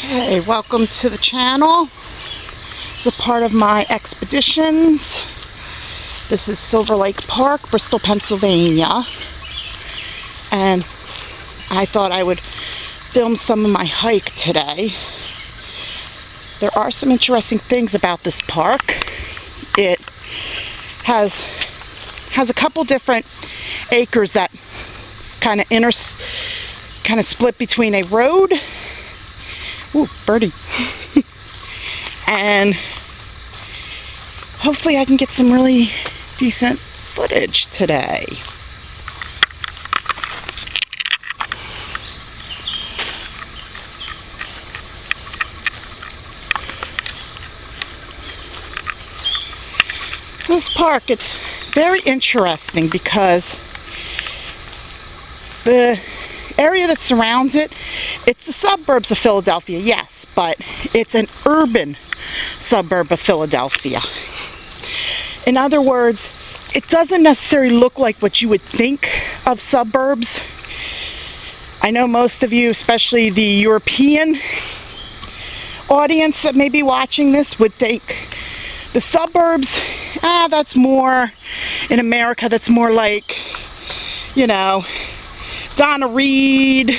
Okay, welcome to the channel. It's a part of my expeditions. This is Silver Lake Park, Bristol, Pennsylvania. And I thought I would film some of my hike today. There are some interesting things about this park. It has a couple different acres that kind of split between a road. Ooh, birdie. And hopefully I can get some really decent footage today. So this park, it's very interesting because the area that surrounds it, it's the suburbs of Philadelphia, yes, but it's an urban suburb of Philadelphia. In other words, it doesn't necessarily look like what you would think of suburbs. I know most of you, especially the European audience that may be watching this, would think the suburbs, that's more, in America, that's more like, you know, Donna Reed,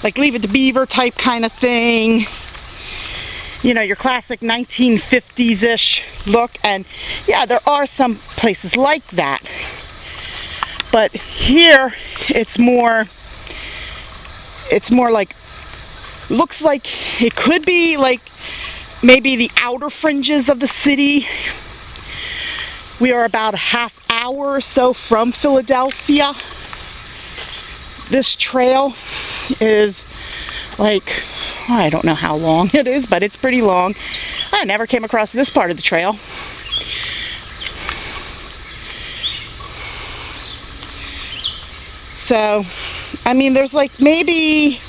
like Leave It to Beaver type kind of thing. You know, your classic 1950s-ish look. And yeah, there are some places like that. But here, it's more like, looks like it could be like maybe the outer fringes of the city. We are about a half hour or so from Philadelphia. This trail is like, I don't know how long it is, but it's pretty long. I never came across this part of the trail. So, I mean, there's like maybe,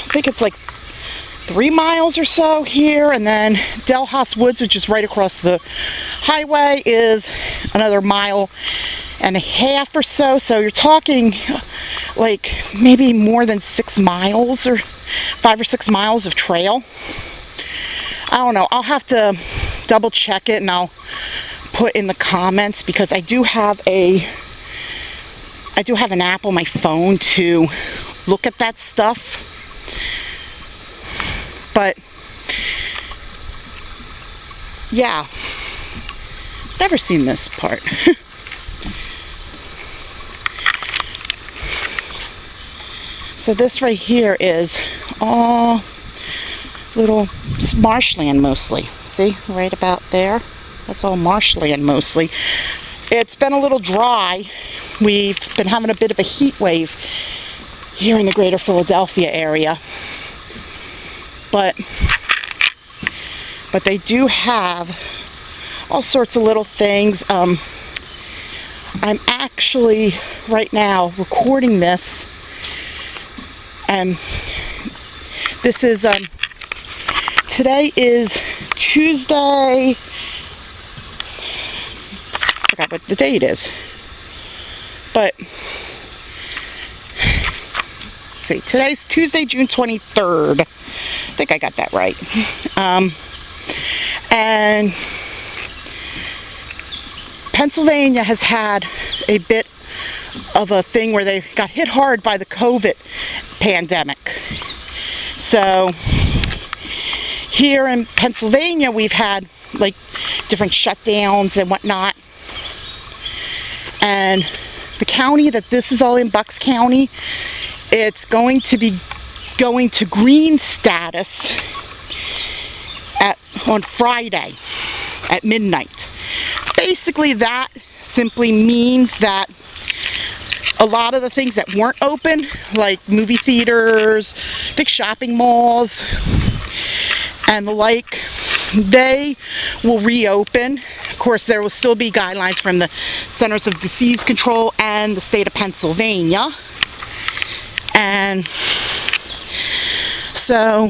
I think it's like 3 miles or so here, and then Hass Woods, which is right across the highway, is another 1.5 miles or so. So you're talking like maybe more than 6 miles or 5 or 6 miles of trail. I don't know. I'll have to double check it and I'll put in the comments, because I do have an app on my phone to look at that stuff. But yeah, never seen this part. So this right here is all little marshland mostly. See, right about there? That's all marshland mostly. It's been a little dry. We've been having a bit of a heat wave here in the greater Philadelphia area. But they do have all sorts of little things. I'm actually right now recording this, and this is today is Tuesday. I forgot what the date is, but let's see, today's Tuesday, June 23rd. I think I got that right. And Pennsylvania has had a bit of a thing where they got hit hard by the COVID pandemic. So here in Pennsylvania, we've had like different shutdowns and whatnot. And the county that this is all in, Bucks County, it's going to be going to green status on Friday at midnight. Basically, that simply means that a lot of the things that weren't open, like movie theaters, big shopping malls, and the like, they will reopen. Of course, there will still be guidelines from the Centers of Disease Control and the state of Pennsylvania. And so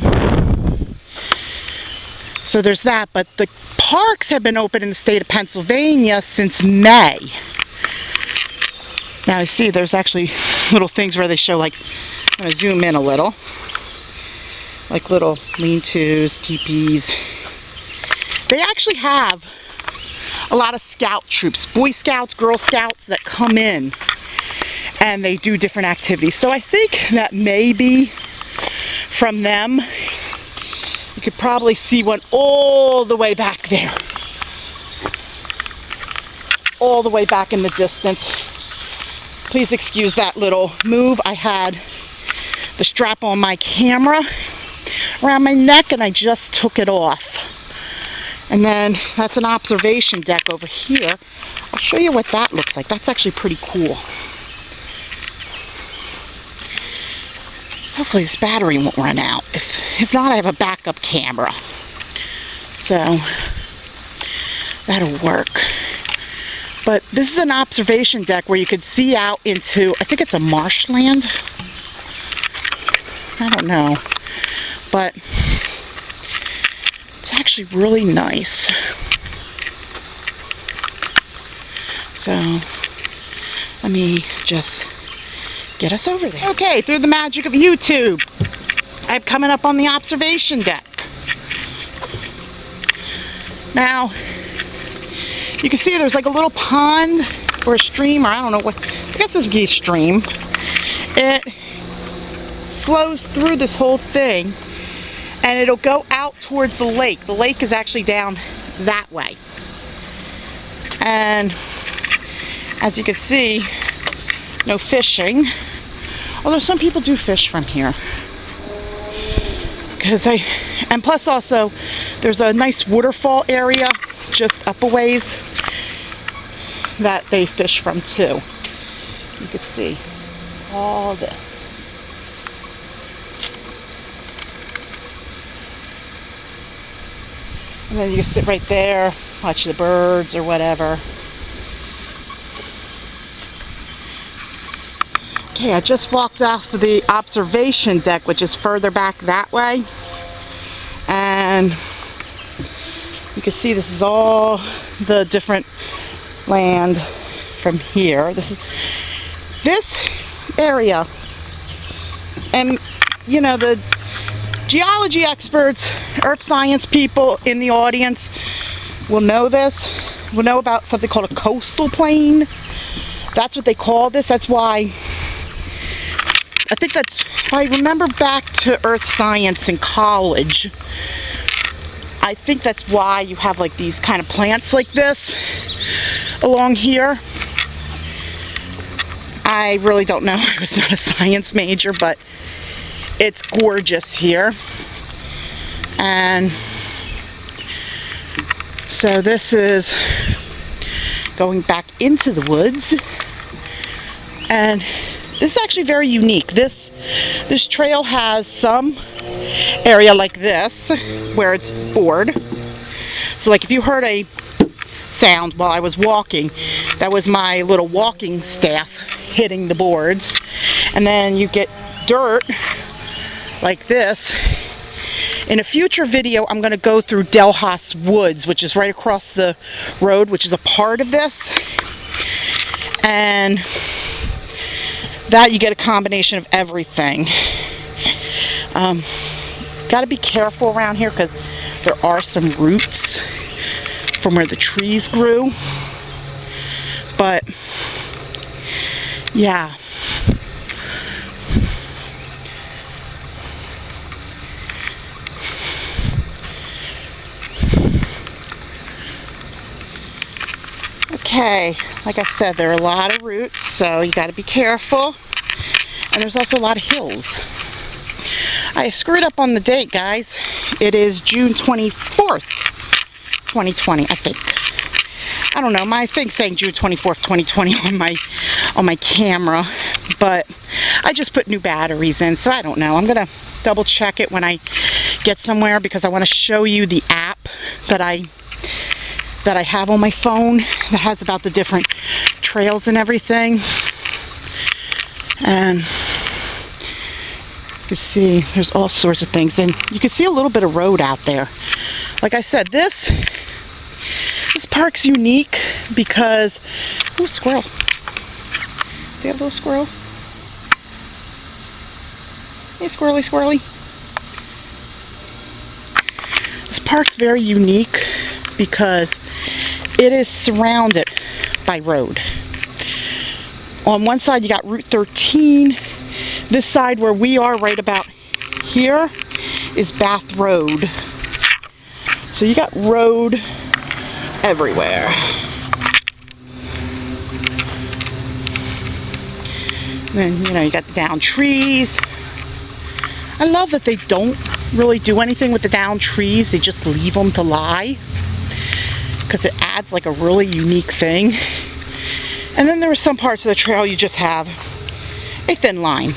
there's that, but the parks have been open in the state of Pennsylvania since May. Now I see there's actually little things where they show, like, I'm going to zoom in a little. like little lean-tos, teepees. They actually have a lot of scout troops, Boy Scouts, Girl Scouts that come in and they do different activities. So I think that maybe from them, you could probably see one all the way back there. All the way back in the distance. Please excuse that little move. I had the strap on my camera around my neck and I just took it off. And then that's an observation deck over here. I'll show you what that looks like. That's actually pretty cool. Hopefully this battery won't run out. If not, I have a backup camera. So that'll work. But this is an observation deck where you could see out into, I think it's a marshland. I don't know. But it's actually really nice. So let me just get us over there. Okay, through the magic of YouTube, I'm coming up on the observation deck. Now, you can see there's like a little pond or a stream, or I don't know what, I guess this would be a stream. It flows through this whole thing and it'll go out towards the lake. The lake is actually down that way. And as you can see, no fishing. Although some people do fish from here. And plus also, there's a nice waterfall area just up a ways that they fish from too. You can see all this. And then you can sit right there, watch the birds or whatever. Okay, I just walked off the observation deck, which is further back that way. And you can see this is all the different land from here. This area, and you know, the geology experts, earth science people in the audience will know this, will know about something called a coastal plain. That's what they call this. That's why, I think that's, if I remember back to earth science in college, I think that's why you have like these kind of plants like this along here. I really don't know. I was not a science major, but it's gorgeous here. And so this is going back into the woods. And this is actually very unique. This trail has some area like this where it's bored. So like if you heard a sound while I was walking, that was my little walking staff hitting the boards. And then you get dirt like this. In a future video, I'm going to go through Hass Woods, which is right across the road, which is a part of this. And that you get a combination of everything. Got to be careful around here because there are some roots from where the trees grew. But yeah. Okay, like I said, there are a lot of roots, so you got to be careful. And there's also a lot of hills. I screwed up on the date, guys. It is June 24th, 2020, I think. I don't know, my thing's saying June 24th, 2020 on my camera, but I just put new batteries in, so I don't know. I'm gonna double check it when I get somewhere because I want to show you the app that I have on my phone that has about the different trails and everything. And you can see there's all sorts of things, and you can see a little bit of road out there. Like I said, this park's unique because, oh, squirrel. See that little squirrel? Hey, squirrely, squirrely. park's very unique because it is surrounded by road. On one side you got Route 13. This side where we are right about here is Bath Road. So you got road everywhere. Then, you know, you got the down trees. I love that they don't really do anything with the down trees. They just leave them to lie, because it adds like a really unique thing. And then there are some parts of the trail you just have a thin line.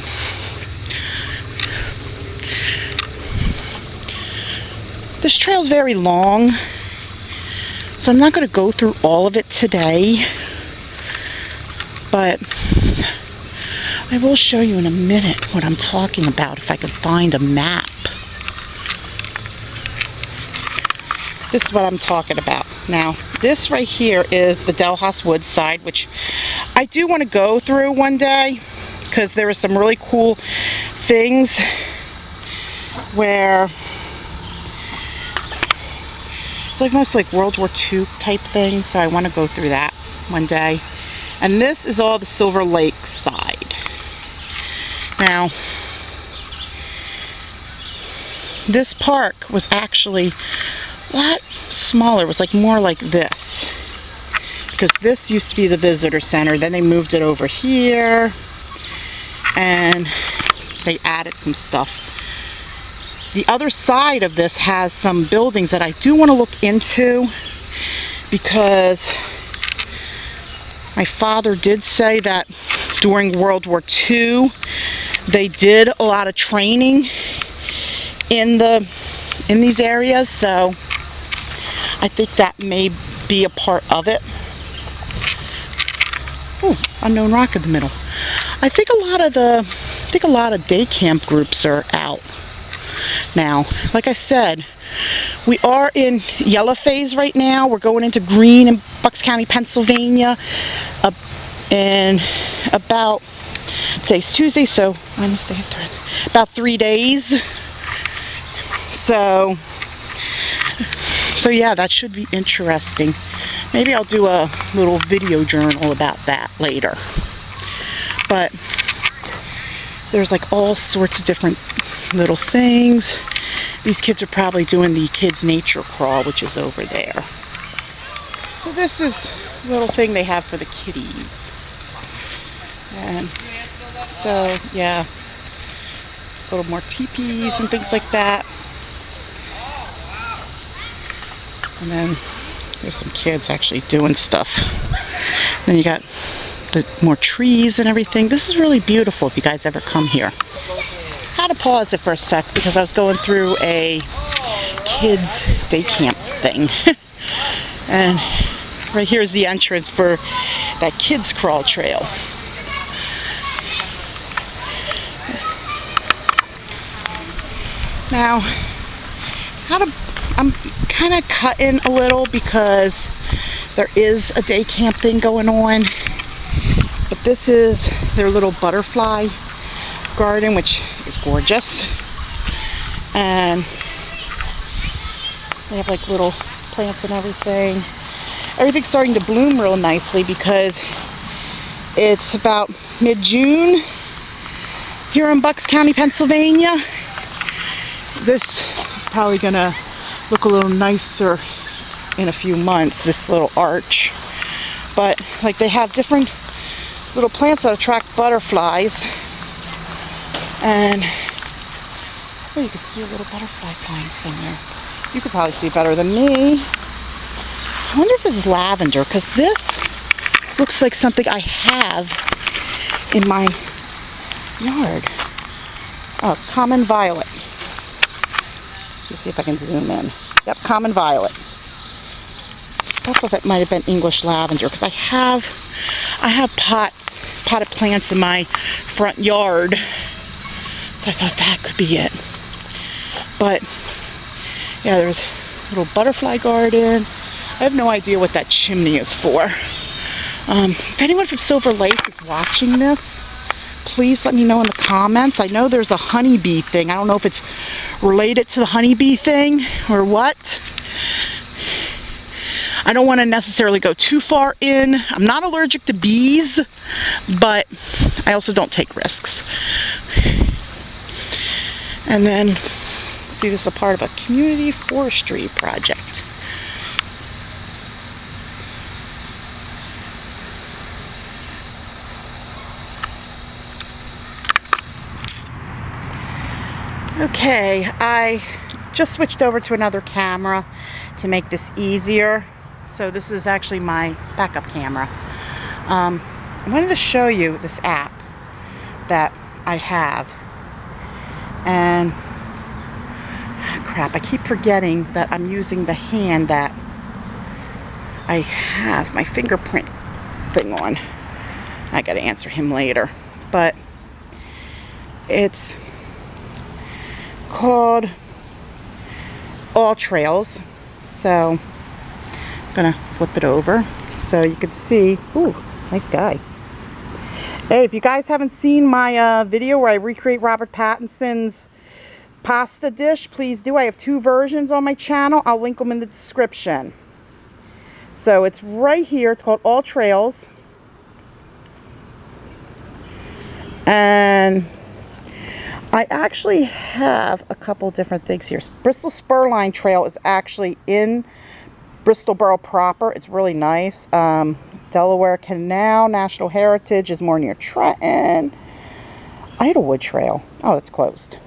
This trail is very long, so I'm not going to go through all of it today, but I will show you in a minute what I'm talking about if I can find a map. This is what I'm talking about. Now, this right here is the Hass Woodside, which I do want to go through one day, because there are some really cool things where it's like most like World War II type things, so I want to go through that one day. And this is all the Silver Lake side. Now, this park was actually a lot smaller. It was like more like this, because this used to be the visitor center. Then they moved it over here and they added some stuff. The other side of this has some buildings that I do want to look into, because my father did say that during World War II they did a lot of training in these areas, so I think that may be a part of it. Ooh, unknown rock in the middle. I think a lot of day camp groups are out now. Like I said, we are in yellow phase right now. We're going into green in Bucks County, Pennsylvania. And about, today's Tuesday, so Wednesday, Thursday, about 3 days. So yeah, that should be interesting. Maybe I'll do a little video journal about that later. But there's like all sorts of different little things. These kids are probably doing the kids nature crawl, which is over there. So this is a little thing they have for the kiddies. And so yeah, a little more teepees and things like that. And then there's some kids actually doing stuff. Then you got the more trees and everything. This is really beautiful if you guys ever come here. I had to pause it for a sec because I was going through a kids day camp thing. And right here is the entrance for that kids crawl trail. Now, I'm kind of cutting a little because there is a day camp thing going on. But this is their little butterfly garden, which is gorgeous. And they have like little plants and everything. Everything's starting to bloom real nicely because it's about mid-June here in Bucks County, Pennsylvania. This is probably gonna look a little nicer in a few months, this little arch. But like they have different little plants that attract butterflies. And oh, you can see a little butterfly flying somewhere. You could probably see better than me. I wonder if this is lavender, because this looks like something I have in my yard. Oh, common violet. Let's see if I can zoom in. Yep, common violet. I thought that might have been English lavender, because I have potted plants in my front yard. So I thought that could be it. But yeah, there's a little butterfly garden. I have no idea what that chimney is for. If anyone from Silver Lake is watching this, please let me know in the comments. I know there's a honeybee thing. I don't know if it's related to the honeybee thing or what. I don't want to necessarily go too far in. I'm not allergic to bees, but I also don't take risks. And then, see, this is a part of a community forestry project. Okay, I just switched over to another camera to make this easier. So this is actually my backup camera. I wanted to show you this app that I have. And crap, I keep forgetting that I'm using the hand that I have my fingerprint thing on. I gotta answer him later. But it's called ALLTRAILS. So I'm gonna flip it over so you can see. Ooh, nice guy. Hey, if you guys haven't seen my video where I recreate Robert Pattinson's pasta dish, please do. I have 2 versions on my channel. I'll link them in the description. So it's right here. It's called ALLTRAILS. And I actually have a couple different things here. Bristol Spurline Trail is actually in Bristol Borough proper. It's really nice. Delaware Canal National Heritage is more near Trenton. Idlewood Trail. Oh, it's closed.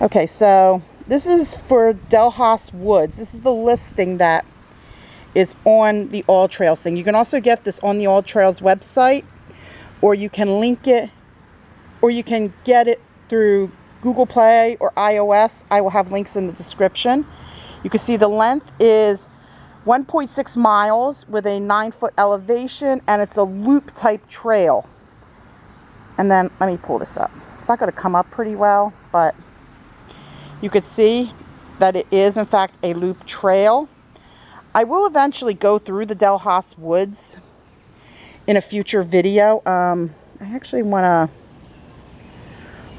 Okay, so this is for Hass Woods. This is the listing that is on the ALLTRAILS thing. You can also get this on the ALLTRAILS website, or you can link it, or you can get it through Google Play or iOS. I will have links in the description. You can see the length is 1.6 miles with a 9-foot elevation, and it's a loop type trail. And then let me pull this up. It's not going to come up pretty well, but you could see that it is in fact a loop trail. I will eventually go through the Hass Woods in a future video. I actually want to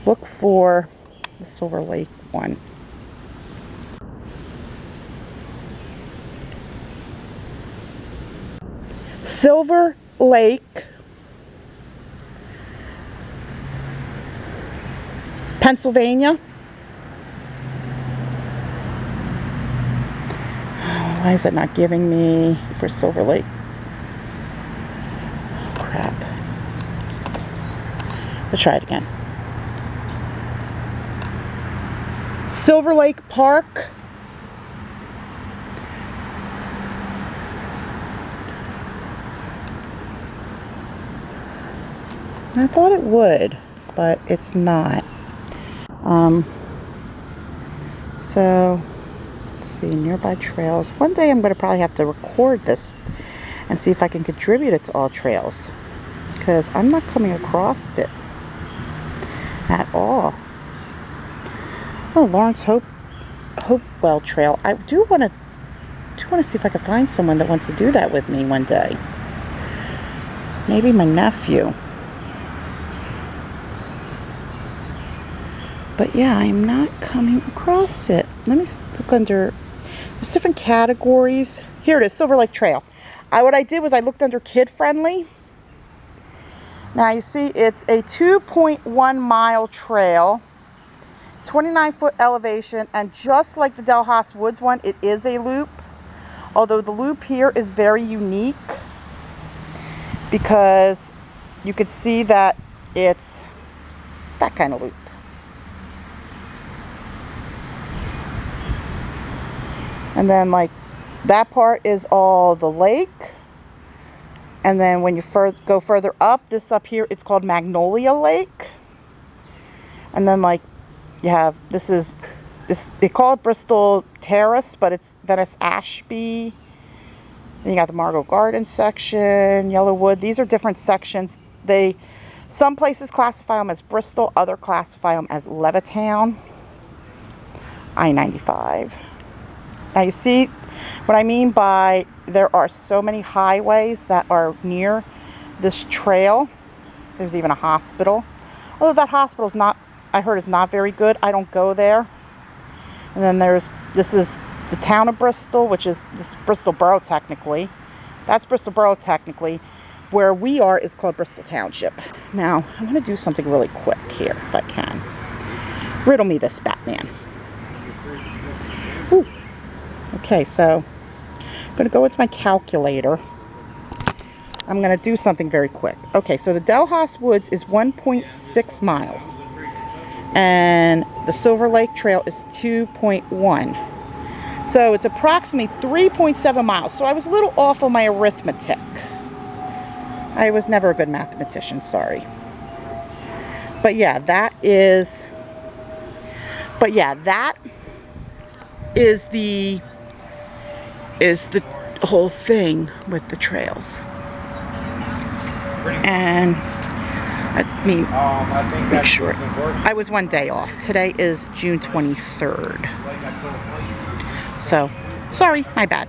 look for the Silver Lake one. Silver Lake, Pennsylvania. Why is it not giving me for Silver Lake? Oh, crap. Let's try it again. Silver Lake Park. I thought it would, but it's not. So let's see, nearby trails. One day I'm going to probably have to record this and see if I can contribute it to ALLTRAILS, because I'm not coming across it at all. Oh, Lawrence Hopewell Trail. I do want to see if I can find someone that wants to do that with me one day. Maybe my nephew. But yeah, I'm not coming across it. Let me look under, there's different categories. Here it is, Silver Lake Trail. What I did was I looked under kid friendly. Now you see it's a 2.1 mile trail, 29-foot elevation, and just like the Hass Woods one, it is a loop. Although the loop here is very unique because you could see that it's that kind of loop. And then like that part is all the lake. And then when you go further up, this up here, it's called Magnolia Lake. And then like you have, they call it Bristol Terrace, but it's Venice Ashby. Then you got the Margot Garden section, Yellowwood. These are different sections. Some places classify them as Bristol, other classify them as Levittown. I-95. Now you see what I mean by there are so many highways that are near this trail. There's even a hospital. Although that hospital's not, I heard it's not very good. I don't go there. And then this is the town of Bristol, which is this Bristol Borough technically. That's Bristol Borough technically. Where we are is called Bristol Township. Now, I'm going to do something really quick here, if I can. Riddle me this, Batman. Ooh. Okay, so I'm going to go into my calculator. I'm going to do something very quick. Okay, so the Hass Woods is 1.6 miles. And the Silver Lake Trail is 2.1. So it's approximately 3.7 miles. So I was a little off on my arithmetic. I was never a good mathematician, sorry. But yeah, that is the whole thing with the trails. And I mean, make sure. I was one day off. Today is June 23rd. So, sorry, my bad.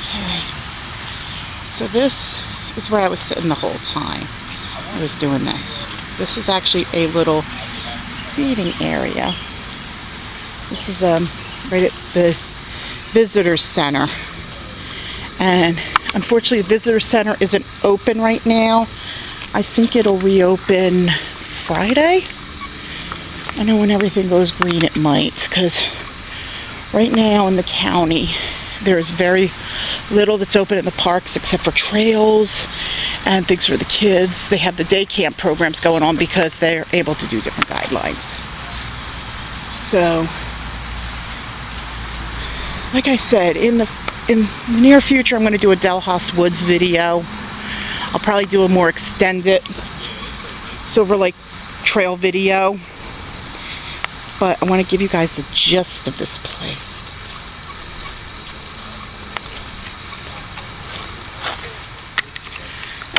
Okay. So this is where I was sitting the whole time. I was doing this. This is actually a little seating area. This is right at the visitor center. And unfortunately the visitor center isn't open right now. I think it'll reopen Friday. I know when everything goes green it might, because right now in the county there's very little that's open in the parks except for trails and things for the kids. They have the day camp programs going on because they're able to do different guidelines. So, like I said, in the near future I'm going to do a Hass Woods video. I'll probably do a more extended Silver Lake Trail video. But I want to give you guys the gist of this place.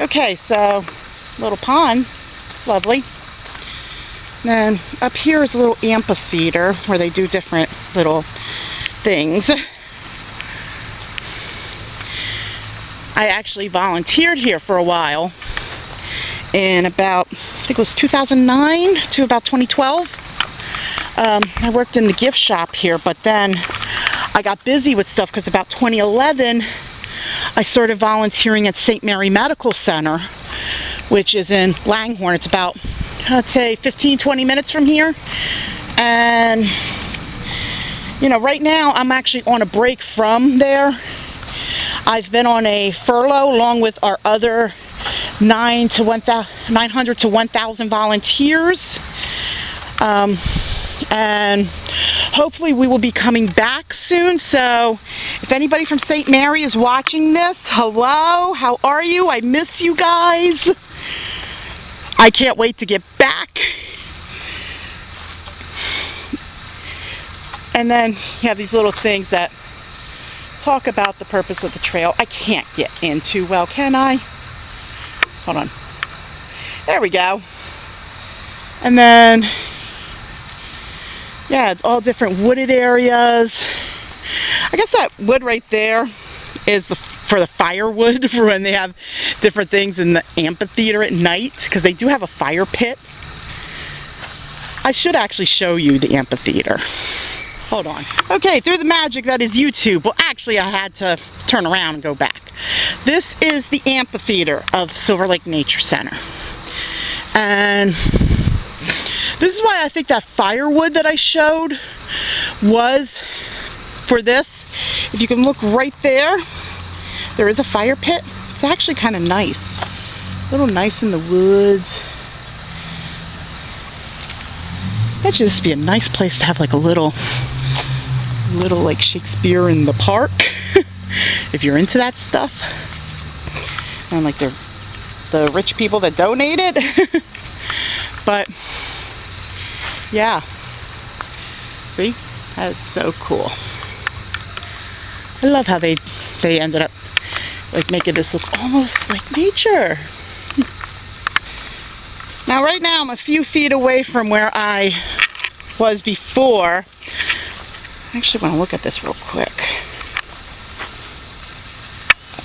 Okay, so little pond. It's lovely. Then up here is a little amphitheater where they do different little things. I actually volunteered here for a while in about, I think it was 2009 to about 2012. I worked in the gift shop here, but then I got busy with stuff because about 2011 I started volunteering at St. Mary Medical Center, which is in Langhorne. It's about, I'd say, 15-20 minutes from here. And you know, right now I'm actually on a break from there. I've been on a furlough along with our other 900 to 1,000 volunteers. And hopefully we will be coming back soon. So if anybody from St. Mary is watching this, hello, how are you? I miss you guys. I can't wait to get back. And then you have these little things that talk about the purpose of the trail. I can't get into, well, can I? Hold on. There we go. And then, yeah, it's all different wooded areas. I guess that wood right there is for the firewood for when they have different things in the amphitheater at night, because they do have a fire pit. I should actually show you the amphitheater. Hold on. Okay, through the magic that is YouTube. Well, actually, I had to turn around and go back. This is the amphitheater of Silver Lake Nature Center. And this is why I think that firewood that I showed was for this. If you can look right there, there is a fire pit. It's actually kind of nice. A little nice in the woods. Bet you this would be a nice place to have like a little like Shakespeare in the park. If you're into that stuff. And like the rich people that donated. But yeah. See? That is so cool. I love how they ended up like making this look almost like nature. Now right now I'm a few feet away from where I was before. I actually want to look at this real quick.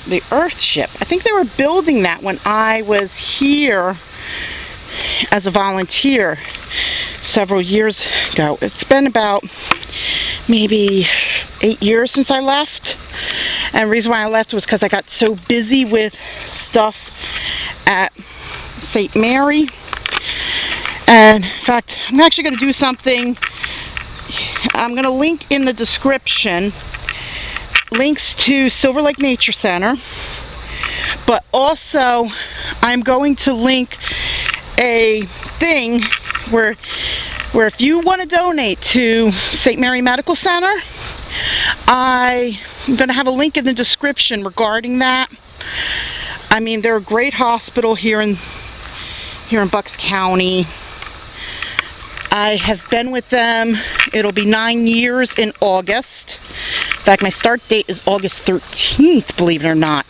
the Earthship. I think they were building that when I was here as a volunteer several years ago. It's been about maybe 8 years since I left. And the reason why I left was because I got so busy with stuff at St. Mary. And in fact, I'm actually going to do something. I'm going to link in the description links to Silver Lake Nature Center, but also I'm going to link a thing where if you want to donate to St. Mary Medical Center, I'm going to have a link in the description regarding that. I mean, they're a great hospital here in Bucks County. I have been with them. It'll be 9 years in August. In fact, my start date is August 13th, believe it or not,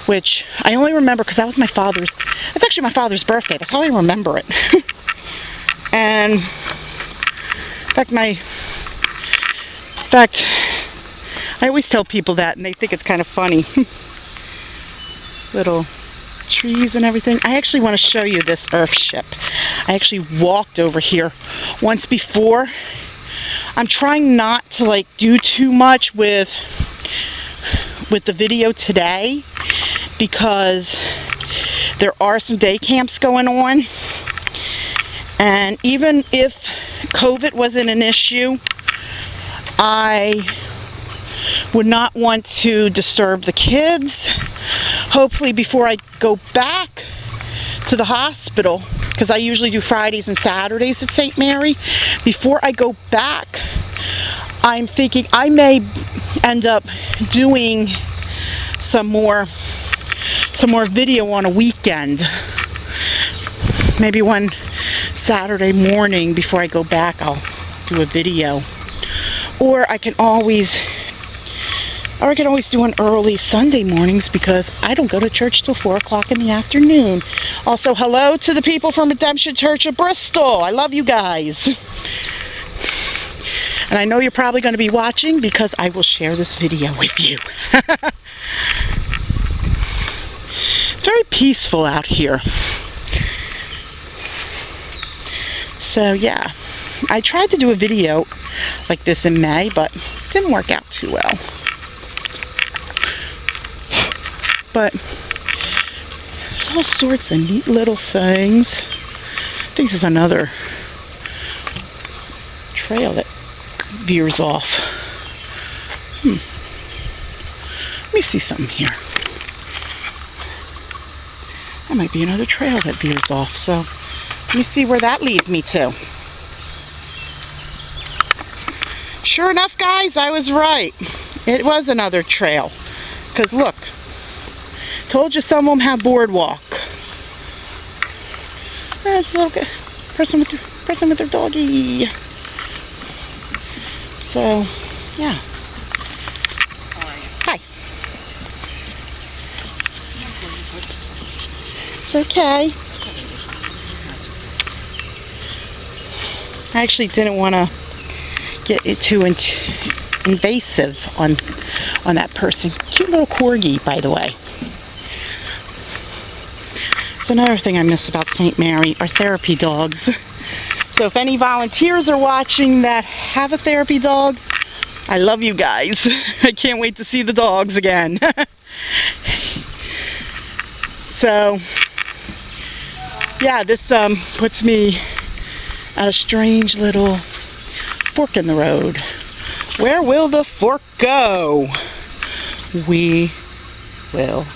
which I only remember because that's actually my father's birthday. That's how I remember it. And in fact, I always tell people that and they think it's kind of funny. Little trees and everything. I actually want to show you this Earthship. I actually walked over here once before. I'm trying not to like do too much with the video today because there are some day camps going on, and even if COVID wasn't an issue, I would not want to disturb the kids. Hopefully before I go back to the hospital, because I usually do Fridays and Saturdays at St. Mary, before I go back, I'm thinking I may end up doing some more video on a weekend. Maybe one Saturday morning before I go back, I'll do a video. Or I can always do an early Sunday mornings because I don't go to church till 4 o'clock in the afternoon. Also, hello to the people from Redemption Church of Bristol. I love you guys. And I know you're probably going to be watching because I will share this video with you. It's very peaceful out here. So yeah, I tried to do a video like this in May, but it didn't work out too well. But there's all sorts of neat little things. I think this is another trail that veers off. Let me see something here. That might be another trail that veers off. So let me see where that leads me to. Sure enough, guys, I was right. It was another trail. Because look. Told you some of them have boardwalk. That's a little person with their doggy. So, yeah. Hi. It's okay. I actually didn't want to get it too invasive on that person. Cute little corgi, by the way. So another thing I miss about St. Mary are therapy dogs. So if any volunteers are watching that have a therapy dog, I love you guys. I can't wait to see the dogs again. So yeah, this puts me at a strange little fork in the road. Where will the fork go? We will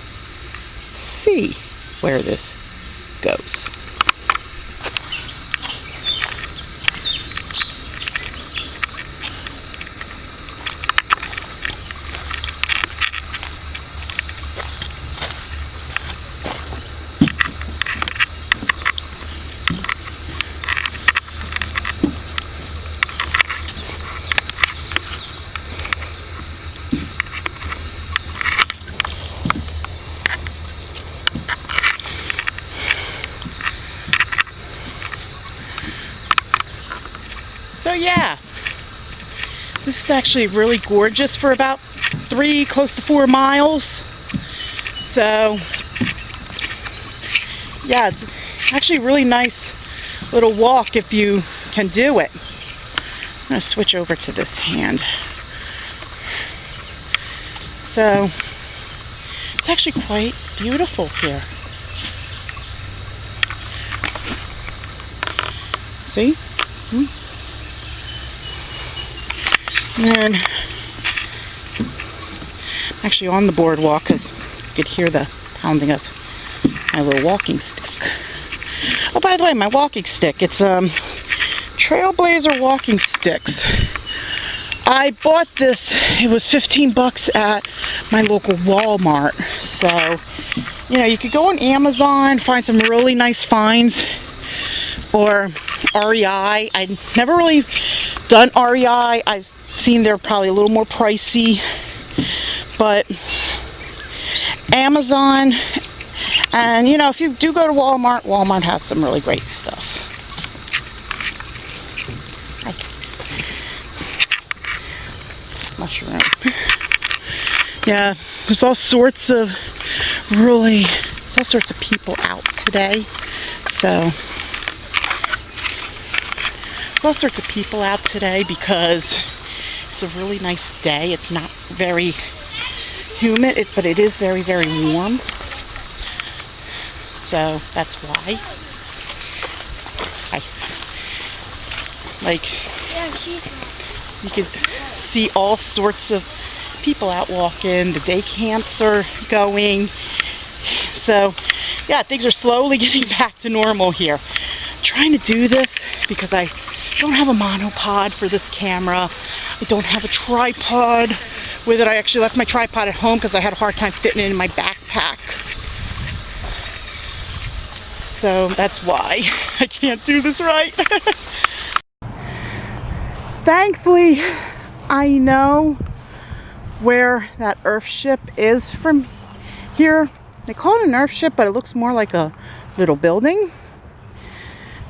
see where this goes. So yeah, this is actually really gorgeous for about 3, close to 4 miles. So yeah, it's actually a really nice little walk if you can do it. I'm going to switch over to this hand. So it's actually quite beautiful here. See? And I'm actually on the boardwalk because you could hear the pounding of my little walking stick. Oh, by the way, my walking stick, it's Trailblazer walking sticks. I bought this, it was 15 bucks at my local Walmart. So, you know, you could go on Amazon, find some really nice finds, or REI. I've never really done REI. I've seen they're probably a little more pricey, but Amazon, and you know, if you do go to Walmart, Walmart has some really great stuff. Mushroom. Yeah, there's all sorts of people out today. So there's all sorts of people out today because it's a really nice day. It's not very humid, but it is very, very warm. So that's why. You could see all sorts of people out walking. The day camps are going. So yeah, things are slowly getting back to normal here. I'm trying to do this because I don't have a monopod for this camera. I don't have a tripod with it. I actually left my tripod at home because I had a hard time fitting it in my backpack. So that's why I can't do this right. Thankfully, I know where that Earthship is from here. They call it an Earthship, but it looks more like a little building.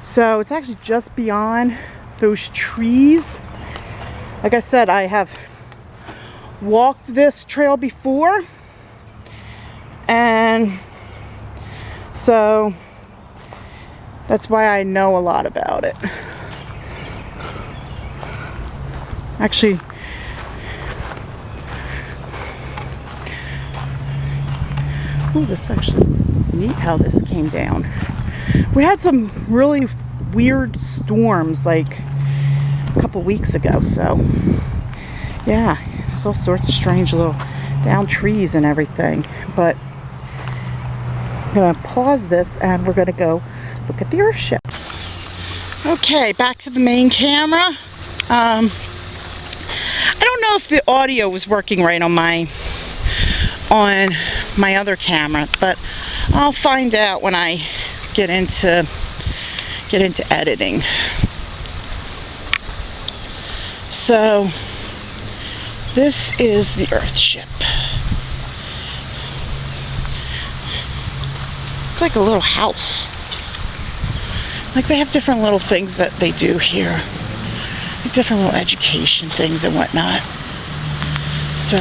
So it's actually just beyond those trees. Like I said, I have walked this trail before, and so that's why I know a lot about it. Actually, ooh, this actually looks neat how this came down. We had some really weird storms like a couple weeks ago, so yeah, there's all sorts of strange little down trees and everything. But I'm gonna pause this and we're gonna go look at the Earthship. Okay, back to the main camera. I don't know if the audio was working right on my other camera, but I'll find out when I get into editing. So this is the Earthship. It's like a little house. Like they have different little things that they do here. Like different little education things and whatnot. So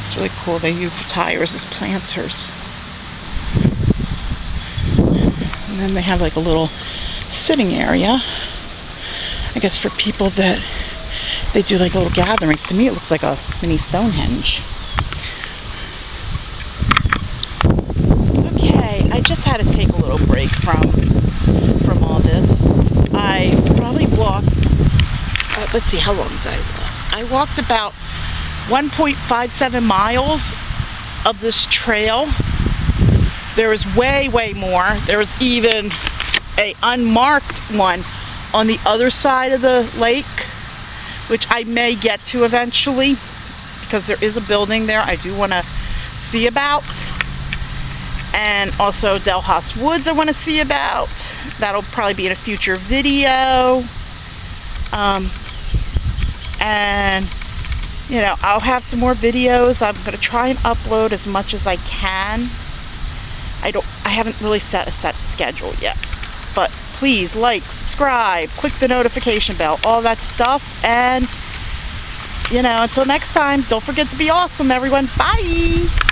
it's really cool. They use the tires as planters. And then they have like a little sitting area, I guess, for people that they do like little gatherings. To me it looks like a mini Stonehenge. Okay, I just had to take a little break from all this. I probably walked, let's see, how long did I walk? I walked about 1.57 miles of this trail. There was way more. There was even a unmarked one on the other side of the lake, which I may get to eventually because there is a building there I do want to see about. And also Hass Woods I want to see about. That'll probably be in a future video. And you know, I'll have some more videos. I'm going to try and upload as much as I can. I haven't really set a set schedule yet, But please like, subscribe, click the notification bell, all that stuff. And, you know, until next time, don't forget to be awesome, everyone. Bye!